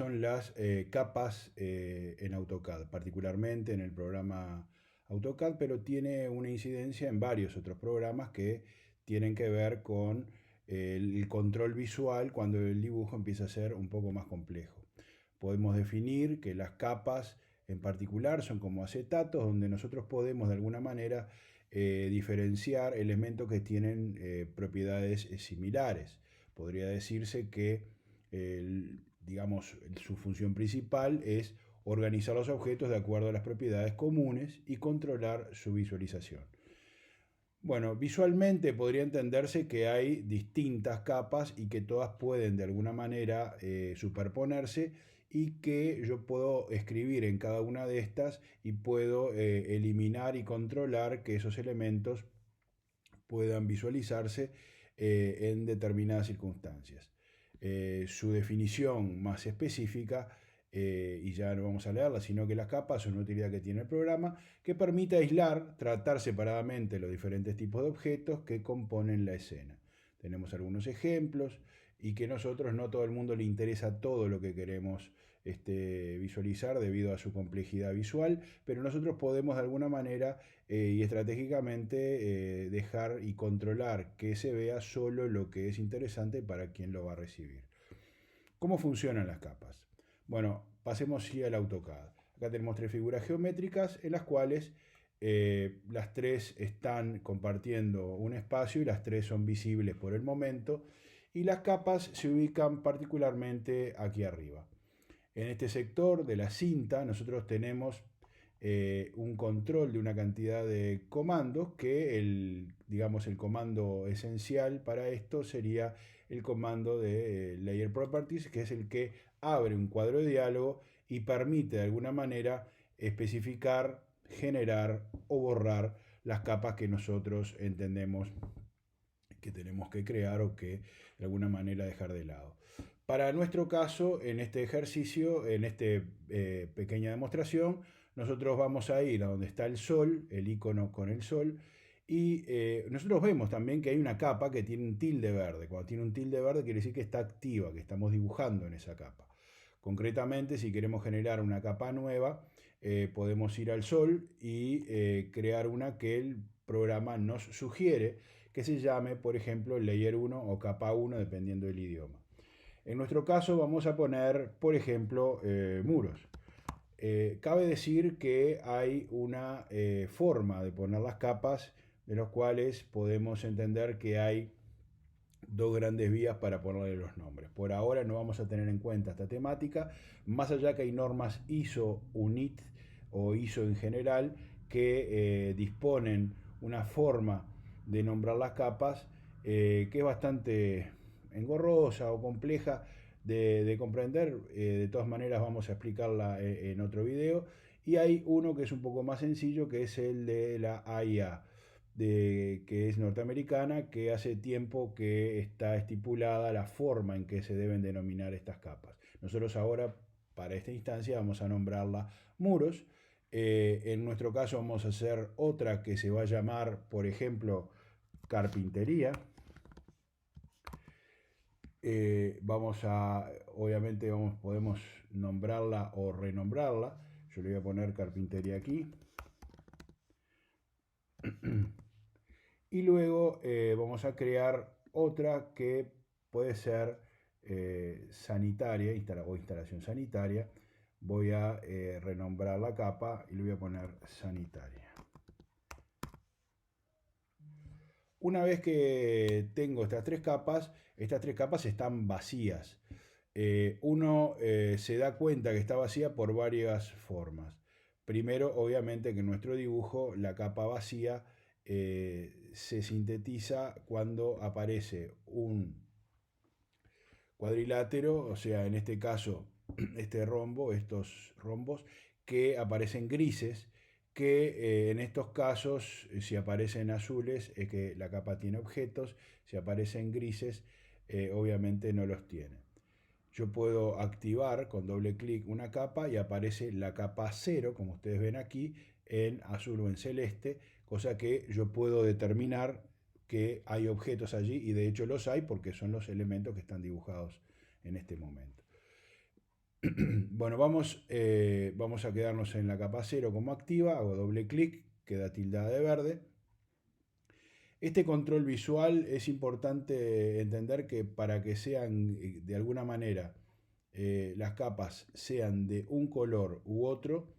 son las capas en AutoCAD, particularmente en el programa AutoCAD, pero tiene una incidencia en varios otros programas que tienen que ver con el control visual cuando el dibujo empieza a ser un poco más complejo. Podemos definir que las capas en particular son como acetatos, donde nosotros podemos de alguna manera diferenciar elementos que tienen propiedades similares. Podría decirse que digamos, su función principal es organizar los objetos de acuerdo a las propiedades comunes y controlar su visualización. Bueno, visualmente podría entenderse que hay distintas capas y que todas pueden de alguna manera superponerse y que yo puedo escribir en cada una de estas y puedo eliminar y controlar que esos elementos puedan visualizarse en determinadas circunstancias. Su definición más específica, y ya no vamos a leerla, sino que las capas son una utilidad que tiene el programa que permite aislar, tratar separadamente los diferentes tipos de objetos que componen la escena. Tenemos algunos ejemplos y que nosotros no todo el mundo le interesa todo lo que queremos visualizar debido a su complejidad visual, pero nosotros podemos de alguna manera y estratégicamente dejar y controlar que se vea solo lo que es interesante para quien lo va a recibir. ¿Cómo funcionan las capas? Bueno, pasemos sí al AutoCAD. Acá tenemos tres figuras geométricas en las cuales las tres están compartiendo un espacio y las tres son visibles por el momento y las capas se ubican particularmente aquí arriba. En este sector de la cinta nosotros tenemos un control de una cantidad de comandos que digamos, el comando esencial para esto sería el comando de Layer Properties, que es el que abre un cuadro de diálogo y permite de alguna manera especificar, generar o borrar las capas que nosotros entendemos que tenemos que crear o que de alguna manera dejar de lado. Para nuestro caso, en este ejercicio, en esta pequeña demostración, nosotros vamos a ir a donde está el sol, el icono con el sol, y nosotros vemos también que hay una capa que tiene un tilde verde. Cuando tiene un tilde verde quiere decir que está activa, que estamos dibujando en esa capa. Concretamente, si queremos generar una capa nueva, podemos ir al sol y crear una que el programa nos sugiere que se llame, por ejemplo, Layer 1 o capa 1, dependiendo del idioma. En nuestro caso vamos a poner, por ejemplo, muros. Cabe decir que hay una forma de poner las capas de los cuales podemos entender que hay dos grandes vías para ponerle los nombres. Por ahora no vamos a tener en cuenta esta temática, más allá que hay normas ISO UNIT o ISO en general que disponen una forma de nombrar las capas que es bastante engorrosa o compleja de comprender. De todas maneras vamos a explicarla en otro video. Y hay uno que es un poco más sencillo, que es el de la AIA, que es norteamericana, que hace tiempo que está estipulada la forma en que se deben denominar estas capas. Nosotros ahora, para esta instancia, vamos a nombrarla muros. En nuestro caso vamos a hacer otra que se va a llamar, por ejemplo, carpintería. Obviamente podemos nombrarla o renombrarla. Yo le voy a poner carpintería aquí. Y luego vamos a crear otra que puede ser sanitaria o instalación sanitaria. Voy a renombrar la capa y le voy a poner sanitaria. Una vez que tengo estas tres capas están vacías. Uno se da cuenta que está vacía por varias formas. Primero, obviamente, que en nuestro dibujo la capa vacía se sintetiza cuando aparece un cuadrilátero, o sea, en este caso, estos rombos, que aparecen grises, que en estos casos, si aparecen azules, es que la capa tiene objetos, si aparecen grises, obviamente no los tiene. Yo puedo activar con doble clic una capa y aparece la capa 0, como ustedes ven aquí, en azul o en celeste, cosa que yo puedo determinar que hay objetos allí y de hecho los hay porque son los elementos que están dibujados en este momento. Bueno, vamos a quedarnos en la capa 0 como activa, hago doble clic, queda tildada de verde. Este control visual es importante entender que para que sean de alguna manera las capas sean de un color u otro,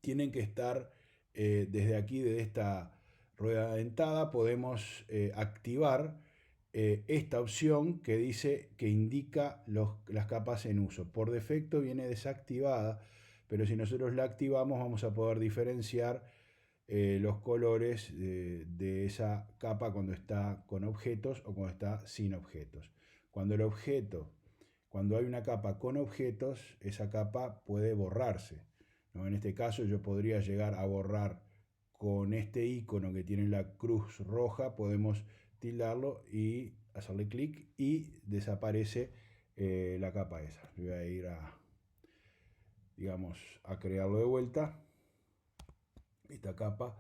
tienen que estar desde aquí, de esta rueda dentada, podemos activar esta opción que dice que indica las capas en uso. Por defecto viene desactivada, pero si nosotros la activamos vamos a poder diferenciar los colores de esa capa cuando está con objetos o cuando está sin objetos. Cuando hay una capa con objetos, esa capa puede borrarse, ¿no? En este caso yo podría llegar a borrar con este icono que tiene la cruz roja, podemos tildarlo y hacerle clic y desaparece la capa esa. Voy a ir digamos, a crearlo de vuelta, esta capa.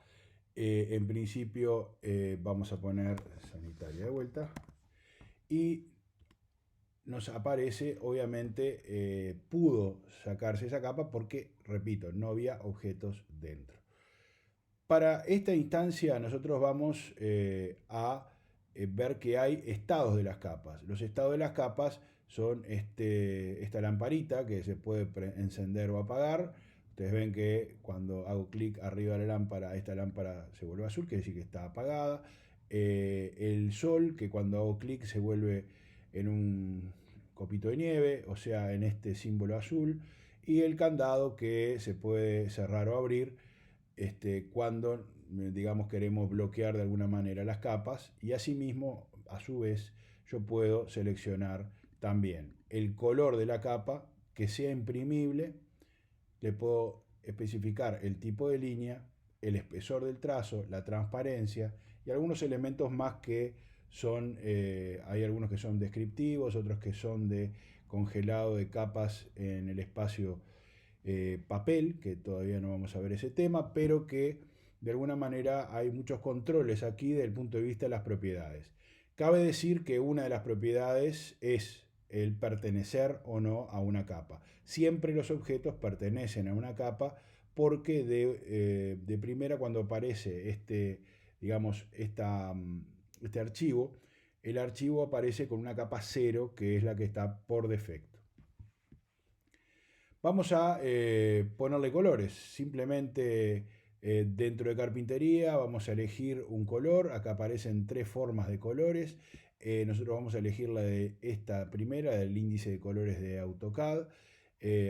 En principio vamos a poner sanitaria de vuelta y nos aparece, obviamente, pudo sacarse esa capa porque, repito, no había objetos dentro. Para esta instancia nosotros vamos a ver que hay estados de las capas. Los estados de las capas son esta lamparita que se puede encender o apagar. Ustedes ven que cuando hago clic arriba de la lámpara, esta lámpara se vuelve azul, quiere decir que está apagada. El sol, que cuando hago clic se vuelve en un copito de nieve, o sea, en este símbolo azul. Y el candado, que se puede cerrar o abrir cuando, digamos, queremos bloquear de alguna manera las capas. Y asimismo, a su vez, yo puedo seleccionar también el color de la capa que sea imprimible. Le puedo especificar el tipo de línea, el espesor del trazo, la transparencia y algunos elementos más que son, hay algunos que son descriptivos, otros que son de congelado de capas en el espacio papel, que todavía no vamos a ver ese tema, pero que de alguna manera hay muchos controles aquí desde el punto de vista de las propiedades. Cabe decir que una de las propiedades es el pertenecer o no a una capa. Siempre los objetos pertenecen a una capa porque de primera cuando aparece digamos, este archivo, el archivo aparece con una capa 0 que es la que está por defecto. Vamos a ponerle colores. Simplemente dentro de carpintería vamos a elegir un color. Acá aparecen 3 formas de colores. Nosotros vamos a elegir la de esta primera, del índice de colores de AutoCAD.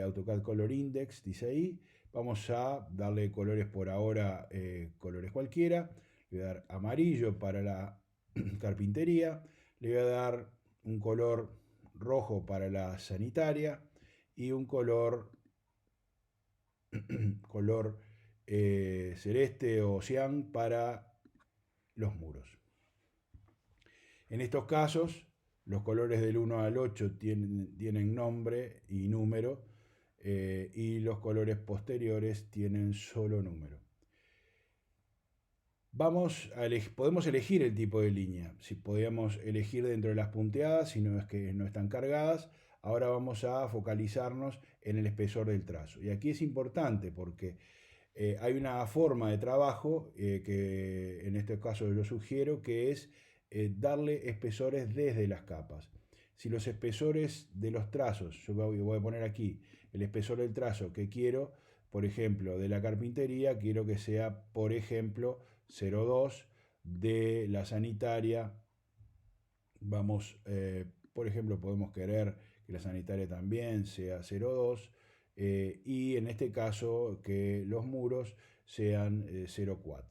AutoCAD Color Index, dice ahí. Vamos a darle colores por ahora, colores cualquiera. Le voy a dar amarillo para la carpintería. Le voy a dar un color rojo para la sanitaria y un color celeste o cian para los muros. En estos casos, los colores del 1 al 8 tienen nombre y número, y los colores posteriores tienen solo número. Podemos elegir el tipo de línea. Si podíamos elegir dentro de las punteadas, si no es que no están cargadas. Ahora vamos a focalizarnos en el espesor del trazo. Y aquí es importante porque hay una forma de trabajo que en este caso yo sugiero, que es darle espesores desde las capas. Si los espesores de los trazos, yo voy a poner aquí el espesor del trazo que quiero, por ejemplo, de la carpintería, quiero que sea, por ejemplo, 0,2, de la sanitaria. Vamos, por ejemplo, podemos querer que la sanitaria también sea 0,2 y en este caso que los muros sean 0,4.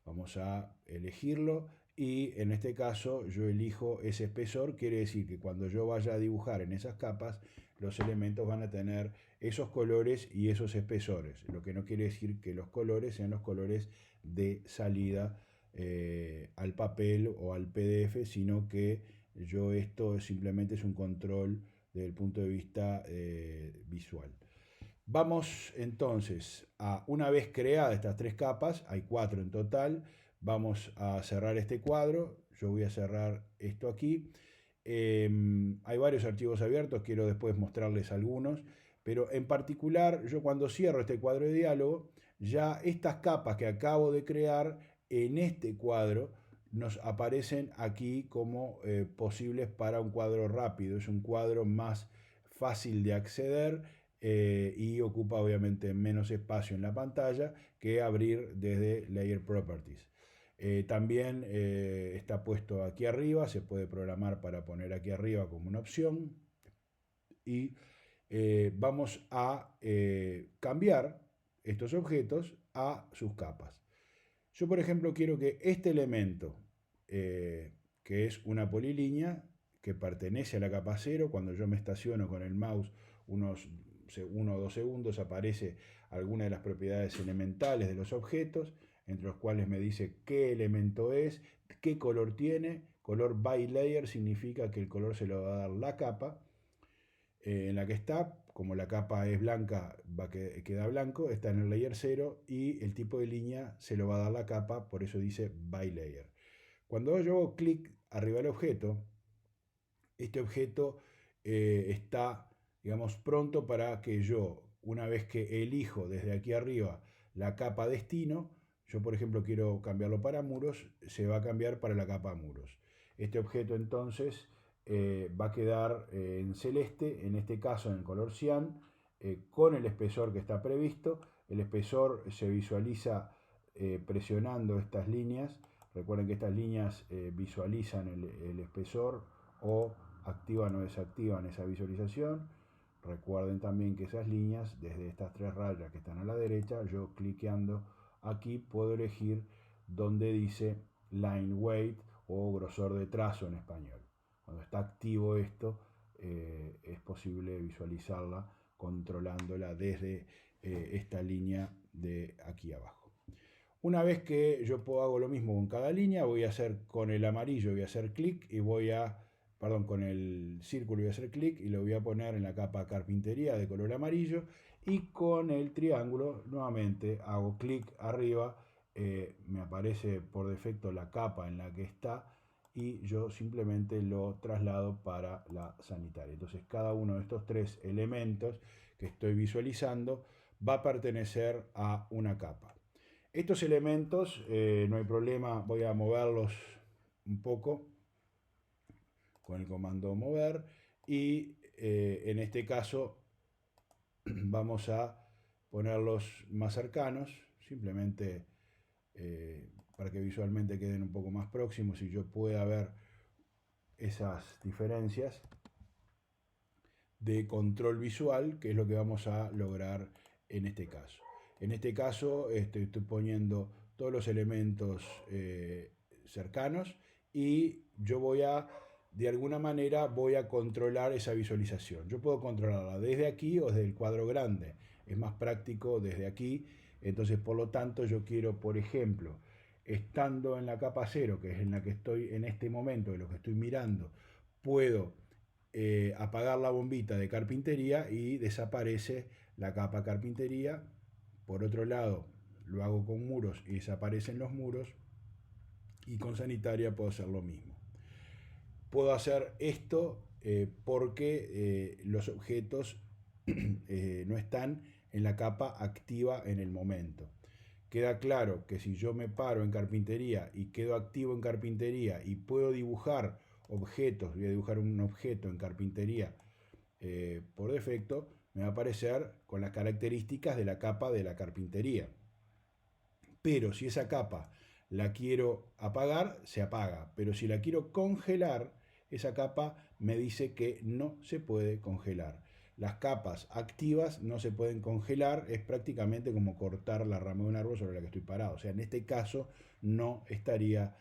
Vamos a elegirlo y en este caso yo elijo ese espesor. Quiere decir que cuando yo vaya a dibujar en esas capas, los elementos van a tener esos colores y esos espesores. Lo que no quiere decir que los colores sean los colores de salida al papel o al PDF, sino que esto simplemente es un control desde el punto de vista visual. Vamos entonces una vez creadas estas 3 capas, hay 4 en total, vamos a cerrar este cuadro. Yo voy a cerrar esto aquí Hay varios archivos abiertos, quiero después mostrarles algunos, pero en particular yo cuando cierro este cuadro de diálogo, ya estas capas que acabo de crear en este cuadro nos aparecen aquí como posibles para un cuadro rápido. Es un cuadro más fácil de acceder y ocupa obviamente menos espacio en la pantalla que abrir desde Layer Properties. También está puesto aquí arriba, se puede programar para poner aquí arriba como una opción y vamos a cambiar estos objetos a sus capas. Yo, por ejemplo, quiero que este elemento, que es una polilínea que pertenece a la capa 0, cuando yo me estaciono con el mouse unos 1 o 2 segundos, aparece alguna de las propiedades elementales de los objetos, entre los cuales me dice qué elemento es, qué color tiene. Color by layer significa que el color se lo va a dar la capa en la que está. Como la capa es blanca, queda blanco, está en el layer 0 y el tipo de línea se lo va a dar la capa, por eso dice by layer. Cuando yo hago clic arriba del objeto, este objeto está, digamos, pronto para que yo, una vez que elijo desde aquí arriba la capa destino, yo por ejemplo quiero cambiarlo para muros, se va a cambiar para la capa muros. Este objeto entonces va a quedar en celeste, en este caso en el color cian, con el espesor que está previsto. El espesor se visualiza presionando estas líneas. Recuerden que estas líneas visualizan el espesor o activan o desactivan esa visualización. Recuerden también que esas líneas, desde estas 3 rayas que están a la derecha, yo cliqueando aquí puedo elegir donde dice line weight o grosor de trazo en español. Cuando está activo esto, es posible visualizarla controlándola desde esta línea de aquí abajo. Una vez que yo hago lo mismo con cada línea, voy a hacer con el amarillo, voy a hacer clic y con el círculo voy a hacer clic y lo voy a poner en la capa carpintería de color amarillo, y con el triángulo nuevamente hago clic arriba, me aparece por defecto la capa en la que está y yo simplemente lo traslado para la sanitaria. Entonces cada uno de estos 3 elementos que estoy visualizando va a pertenecer a una capa. Estos elementos, no hay problema, voy a moverlos un poco con el comando mover y en este caso vamos a ponerlos más cercanos, simplemente para que visualmente queden un poco más próximos y yo pueda ver esas diferencias de control visual, que es lo que vamos a lograr en este caso. En este caso estoy poniendo todos los elementos cercanos y yo de alguna manera voy a controlar esa visualización. Yo puedo controlarla desde aquí o desde el cuadro grande. Es más práctico desde aquí. Entonces, por lo tanto, yo quiero, por ejemplo, estando en la capa 0, que es en la que estoy en este momento, de lo que estoy mirando, puedo apagar la bombita de carpintería y desaparece la capa carpintería. Por otro lado, lo hago con muros y desaparecen los muros, y con sanitaria puedo hacer lo mismo. Puedo hacer esto porque los objetos no están en la capa activa en el momento. Queda claro que si yo me paro en carpintería y quedo activo en carpintería y puedo dibujar objetos, voy a dibujar un objeto en carpintería por defecto, me va a aparecer con las características de la capa de la carpintería. Pero si esa capa la quiero apagar, se apaga. Pero si la quiero congelar, esa capa me dice que no se puede congelar. Las capas activas no se pueden congelar, es prácticamente como cortar la rama de un árbol sobre la que estoy parado. O sea, en este caso no estaría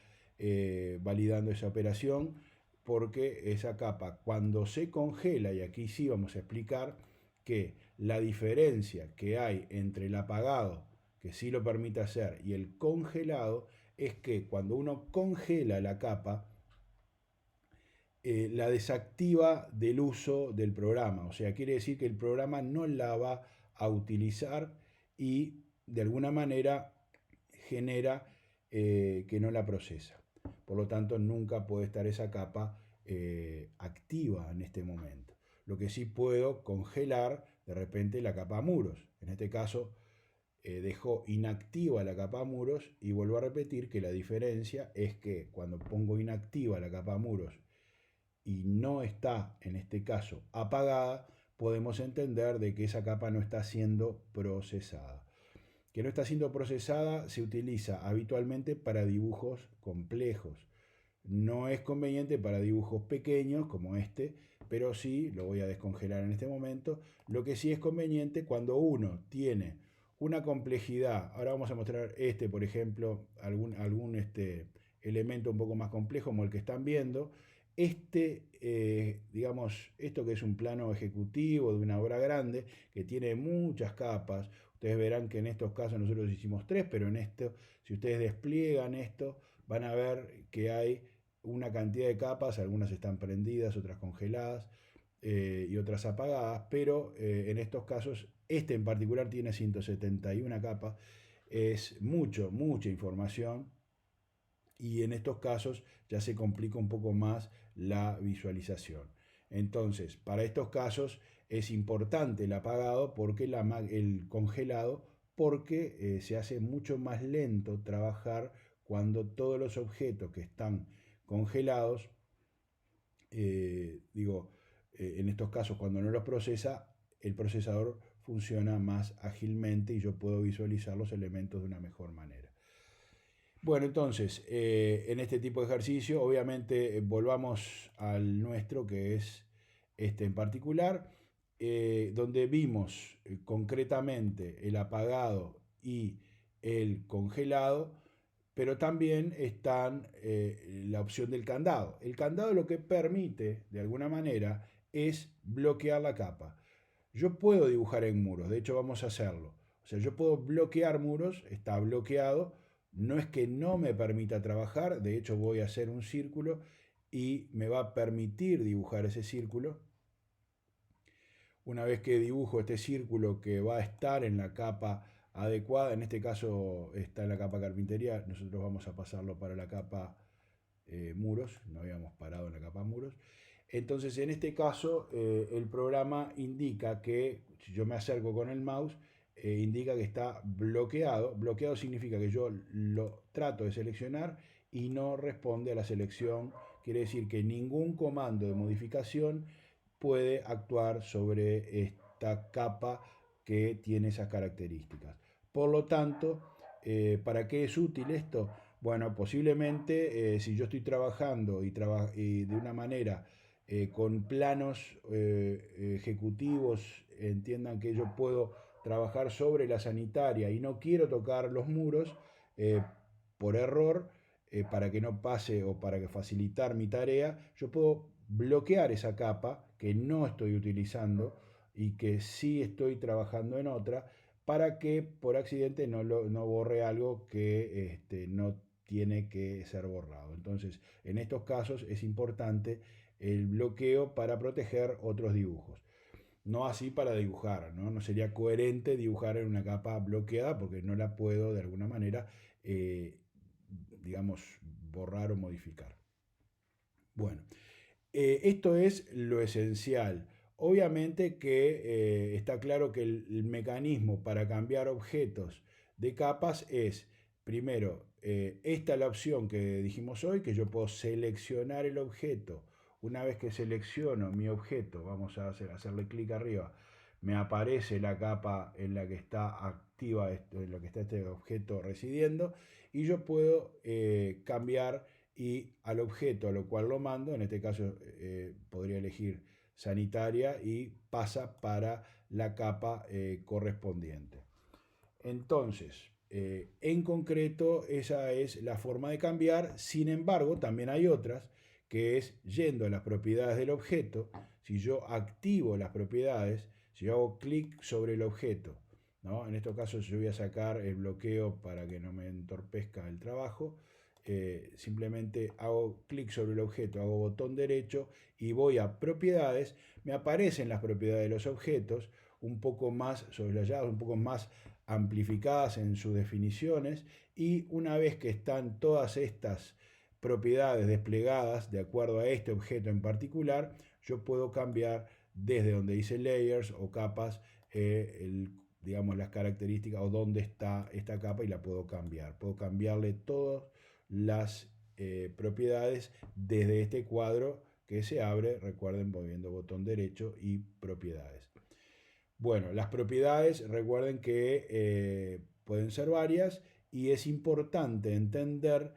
validando esa operación, porque esa capa cuando se congela, y aquí sí vamos a explicar que la diferencia que hay entre el apagado, que sí lo permite hacer, y el congelado, es que cuando uno congela la capa, la desactiva del uso del programa. O sea, quiere decir que el programa no la va a utilizar y de alguna manera genera que no la procesa. Por lo tanto, nunca puede estar esa capa activa en este momento. Lo que sí puedo congelar de repente la capa muros. En este caso dejo inactiva la capa muros y vuelvo a repetir que la diferencia es que cuando pongo inactiva la capa muros y no está en este caso apagada, podemos entender de que esa capa no está siendo procesada. Que no está siendo procesada se utiliza habitualmente para dibujos complejos. No es conveniente para dibujos pequeños como este, pero sí, lo voy a descongelar en este momento. Lo que sí es conveniente cuando uno tiene una complejidad. Ahora vamos a mostrar por ejemplo, algún elemento un poco más complejo como el que están viendo. Digamos, esto que es un plano ejecutivo de una obra grande que tiene muchas capas. Ustedes verán que en estos casos nosotros hicimos 3, pero en esto, si ustedes despliegan esto, van a ver que hay una cantidad de capas, algunas están prendidas, otras congeladas y otras apagadas, pero en estos casos, este en particular tiene 171 capas, es mucha información y en estos casos ya se complica un poco más la visualización. Entonces, para estos casos es importante el apagado porque el congelado, porque se hace mucho más lento trabajar cuando todos los objetos que están congelados, en estos casos cuando no los procesa, el procesador funciona más ágilmente y yo puedo visualizar los elementos de una mejor manera. Bueno, entonces, en este tipo de ejercicio, obviamente, volvamos al nuestro, que es este en particular, donde vimos concretamente el apagado y el congelado, pero también está la opción del candado. El candado lo que permite, de alguna manera, es bloquear la capa. Yo puedo dibujar en muros, de hecho vamos a hacerlo. O sea, yo puedo bloquear muros, está bloqueado, no es que no me permita trabajar, de hecho voy a hacer un círculo y me va a permitir dibujar ese círculo. Una vez que dibujo este círculo que va a estar en la capa adecuada, en este caso está en la capa carpintería, nosotros vamos a pasarlo para la capa muros, no habíamos parado en la capa muros. Entonces en este caso el programa indica que, si yo me acerco con el mouse, indica que está bloqueado. Bloqueado significa que yo lo trato de seleccionar y no responde a la selección. Quiere decir que ningún comando de modificación puede actuar sobre esta capa que tiene esas características. Por lo tanto, ¿para qué es útil esto? Bueno, posiblemente si yo estoy trabajando y de una manera con planos ejecutivos, entiendan que yo puedo trabajar sobre la sanitaria y no quiero tocar los muros por error, para que no pase o para que facilitar mi tarea, yo puedo bloquear esa capa que no estoy utilizando y que sí estoy trabajando en otra, para que por accidente no borre algo que no tiene que ser borrado. Entonces, en estos casos es importante el bloqueo para proteger otros dibujos. No así para dibujar, ¿no? No sería coherente dibujar en una capa bloqueada porque no la puedo de alguna manera, digamos, borrar o modificar. Bueno, esto es lo esencial. Obviamente que está claro que el mecanismo para cambiar objetos de capas es, primero, esta es la opción que dijimos hoy, que yo puedo seleccionar el objeto. Una vez que selecciono mi objeto, vamos a hacerle clic arriba, me aparece la capa en la que está activa, en la que está este objeto residiendo, y yo puedo cambiar y al objeto a lo cual lo mando, en este caso podría elegir sanitaria y pasa para la capa correspondiente. Entonces, en concreto, esa es la forma de cambiar. Sin embargo, también hay otras, que es yendo a las propiedades del objeto. Si yo activo las propiedades, si yo hago clic sobre el objeto, ¿no? En estos casos yo voy a sacar el bloqueo para que no me entorpezca el trabajo. Simplemente hago clic sobre el objeto, hago botón derecho y voy a propiedades. Me aparecen las propiedades de los objetos un poco más soslayadas, un poco más amplificadas en sus definiciones, y una vez que están todas estas propiedades desplegadas de acuerdo a este objeto en particular, yo puedo cambiar desde donde dice layers o capas, digamos, las características o dónde está esta capa y la puedo cambiar. Puedo cambiarle todas las propiedades desde este cuadro que se abre, recuerden, moviendo botón derecho y propiedades. Bueno, las propiedades, recuerden que pueden ser varias y es importante entender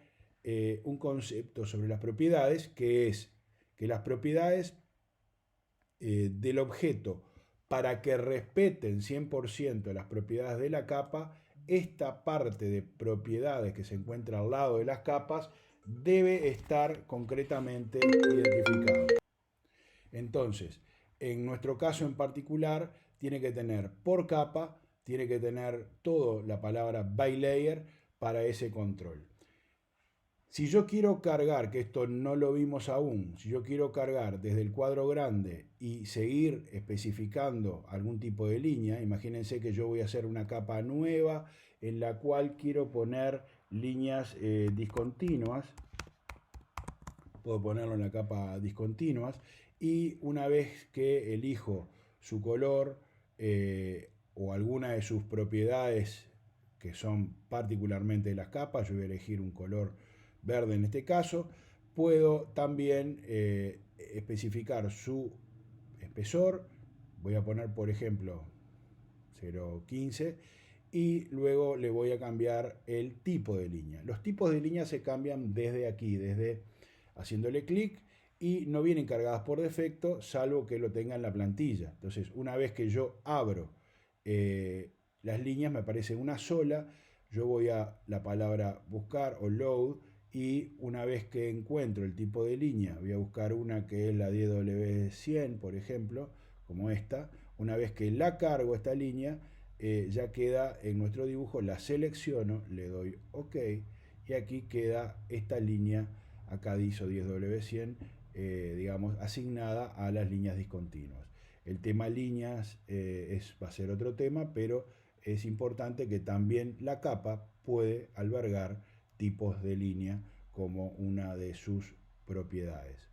un concepto sobre las propiedades, que es que las propiedades del objeto, para que respeten 100% las propiedades de la capa, esta parte de propiedades que se encuentra al lado de las capas debe estar concretamente identificado. Entonces, en nuestro caso en particular, tiene que tener por capa, tiene que tener toda la palabra by layer para ese control. Si yo quiero cargar, que esto no lo vimos aún, si yo quiero cargar desde el cuadro grande y seguir especificando algún tipo de línea, imagínense que yo voy a hacer una capa nueva en la cual quiero poner líneas discontinuas. Puedo ponerlo en la capa discontinuas y una vez que elijo su color o alguna de sus propiedades que son particularmente de las capas, yo voy a elegir un color verde en este caso, puedo también especificar su espesor, voy a poner por ejemplo 0,15 y luego le voy a cambiar el tipo de línea. Los tipos de línea se cambian desde aquí, desde haciéndole clic y no vienen cargadas por defecto, salvo que lo tenga en la plantilla. Entonces, una vez que yo abro las líneas, me aparece una sola, yo voy a la palabra buscar o load y una vez que encuentro el tipo de línea, voy a buscar una que es la 10W100, por ejemplo, como esta. Una vez que la cargo esta línea, ya queda en nuestro dibujo, la selecciono, le doy OK y aquí queda esta línea, acá dice 10W100, digamos, asignada a las líneas discontinuas. El tema líneas va a ser otro tema, pero es importante que también la capa puede albergar tipos de línea como una de sus propiedades.